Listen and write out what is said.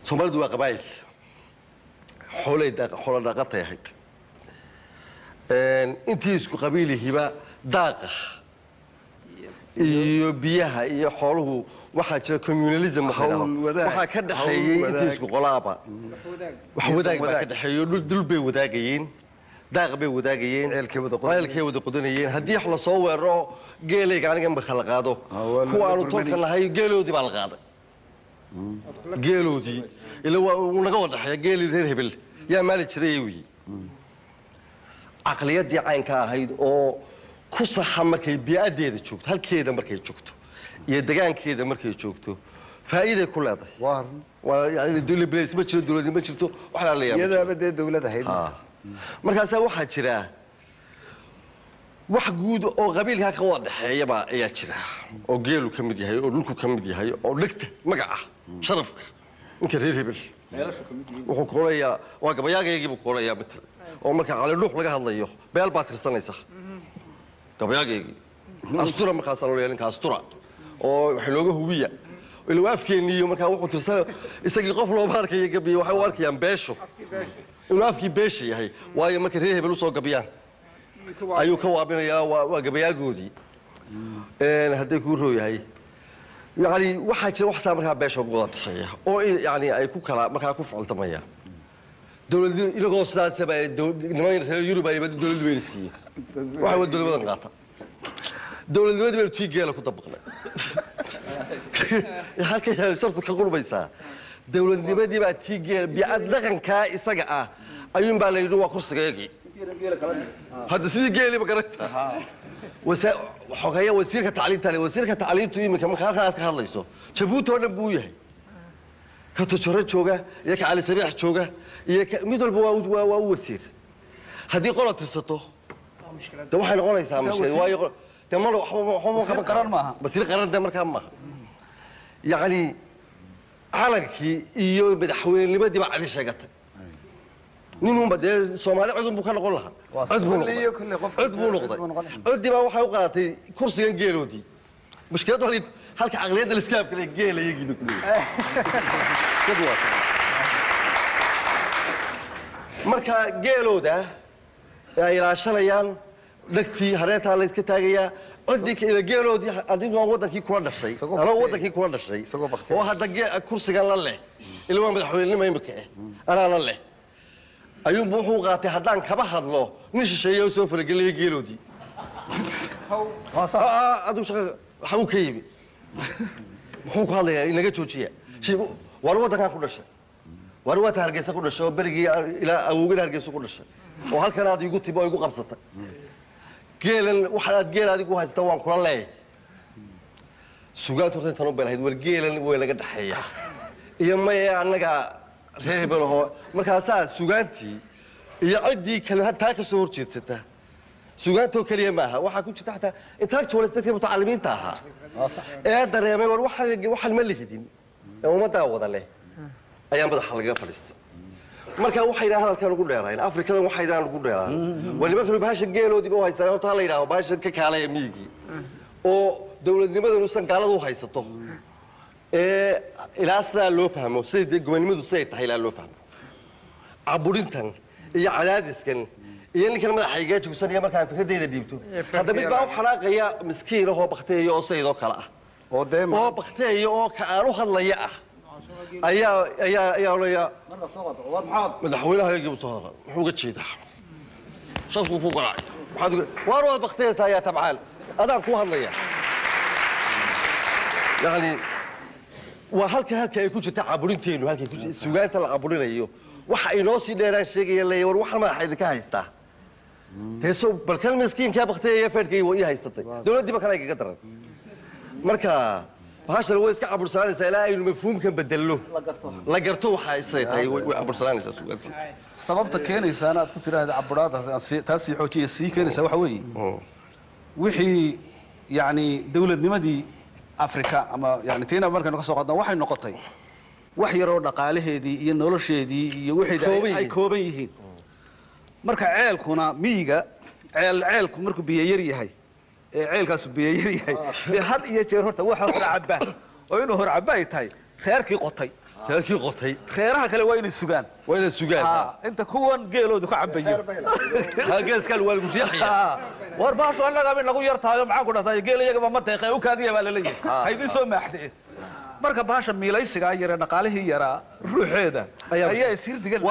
Soomaalidu waa qabaayil xoolo dhaqatay ahayd intii isku qabiilihiiba daaqa iyo biyaha iyo xooluhu waxaa jira communalism waxaa ka dhaxeeyay intii isku qolaaba wax wadaag baa ka dhaxeeyo dhul bay wadaagayeen daaq bay wadaagayeen ceelkay wada qodanayeen haddii wax la soo weeraro geelayga aniga ma kala qaado kuwa aanu toonka lahay geeloodii baa la qaaday geeloodii ila waa naga wada dhaxeeya geeli reer hebel yaa maali jiray wii aqliyadii caynka ahayd oo ku saxa markay biyadeeda joogto halkeeda markay joogto iyo deegaankeeda markay joogto faa'iido ku leedahay waa yani dawlad ma jiro dawlad ma jirto wax la leeyahay iyada bad dawladda ahayd markaas waxa jira wax guud oo qabiilka ka wada dhaxeeyaba ayaa jira oo geelu ka mid yahay oo dhulku ka mid yahay oo dhigta magaca sharafka inka reer hebel wuxuu koolaya waa gabayaageygii buu koolaya mitir oo marka cali dhuux laga hadlayo beel baa tirsanaysa gabayaageygii astura markaas loo yeelin ka astura oo wax looga hubiya ila waafkeeniyo marka wuxuu tirsan isagii qof loo baarkay gabiy waxa uu arkayaan beesho inuu afkii beesha yahay waayo marka reer hebel u soo gabiyaan ayuu ka waabinayaa waa gabayaagoodii haddii ku roo yahay يعني واحد شيء واحد سامرها بيش وقوات حية أو يعني أي كوكلا ما كان كوف على تمايا دولة إلى قصة سبعة نماين يوروبا يبدو دولة ويلسية واحد ودولة بدن قاطع دولة بدن تيجي له كتبقنا هالكي صرت كقول بيسا دولة بدن بقى تيجي بيعد لغن كائسة أيون بالي يدوا كرسي جاي هذا سيد جاي بكرتها وحقيقة وسيلة تعليم تاني وسيلة تعليم توي من كم خلاص كهالليسو شبوت ولا بويه كتشرد شوجا يك على سبيح شوجا يك ميدل بوا وسير هذه قلت السطو ده واحد قال يسامح شيء واي تمر حمو قرار معها بس القرار ده مركب معها يعني علنكي إيوه بدحوين اللي بدي بعد الشقة نينهم بدي سومالي عدم بكرة قولها عدم نقطة عدي ما وحى وقعتي كرسي جيلودي مشكلته اللي هالك عقلية الإسكاب كله جيل يجي بكل كذا مركا جيلوده إلى شليان لكتي هريتها اللي سكتاجية عديك إلى جيلودي أديم هو وضع كي كورن الشيء أنا وضع كي كورن الشيء وهذا كرسي قال الله اللي هو بدحوين ما يمكن أنا الله أيوم بوحو قاتي هدان كبه الله نيش الشيء يوسف رجلي جيلودي أدو شغل حبو كيبي حوك هذا إنك توجيه شيء وروة كان كل شيء وروة هرجس كل شيء برجي إلى أوجد هرجس كل شيء وهالكن هذا يقول تبغى يقول قبضته جيل وحلات جيل هذا يقول هستوان كل الله سجات وقت تنو بين هيد والجيل ولا قد حيا يوم ما أنك رهيب له مركزها سجانتي يعدي كلها تاكل صور شيء سته سجانته كليه معها واحد كنت تحتها أنت لك شو لستك متعلمين تاعها صح هذا يا ميور واحد ملك دين وما تعود عليه أيام بدأ حلقة فلسطين مركز واحد هذا كانوا يقول لنا أفريقيا واحد يقول لنا واللي ما كانوا بهاش الجيل ودي بوهاي سنة وطالعين وبهاش ككالة يميجي أو دولة دمشق نصن كالة وهاي سطو إلى أصلا لو فهموا سيد جواني مدو سيد تحيل لو فهموا عبورينتن يا عدادس كان يعني كان ما حيجات وسنة يا مركز فكرة ده ديبتو هذا بيتباعوا حلاقة يا مسكين هو بختيه أو سيد أو كلا هو بختيه أو كأروح الله يأه يا مرة صوت والله محاض مدحولها يجيب صهرة حوجة شيء ده شافوا فوق العين وحد واروا بختيه سايا تبعال هذا كوه الله يعني وهالك يكون تعبرينتين وهالك يكون سجاية العبرين أيوه وحينوسي ده شيء يلا وروح ما حد كهيسته تحسوا بالكلام مسكين كابختيه يفرق يويه هيستطيع دولة دي بكرة يقدر مركا بهاش الويس كعبر سلاني سلاقي المفهوم كان بدلوه لقرتوه حيصير هاي وعبر سلاني ساسوس sababta keenaysa inaad ku tiraahdo caburaada taas xoojiyay si keenaysa waxa weey wixii yani dawladnimadii Afrika ama yani teena markaan ka soo qadna waxay noqotay wax yar oo dhaqaalaheedii iyo nolosheedii iyo wixii ay kooban yihiin marka ceelkuna miyiga ceelku markuu biyo yar yahay ceelkaas biyo yar yahay had iyo jeer horta waxa hor cabaa oo inuu hor cabaa tahay reerkii qotay reerkii qotay reeraha kale waa inay sugaan waa inay sugaan inta kuwan geeloodu ka cabayo geeskan waa lagu riixaya war baasho annaga mid nagu yartaayo maxaan ku dhahtay geel iyaga ma deeqay u kaadiya baa la leeyahay haydin soo maaxdee marka baasha miilaysiga yara dhaqaalihii yara ruuxeeda ayaa isir digan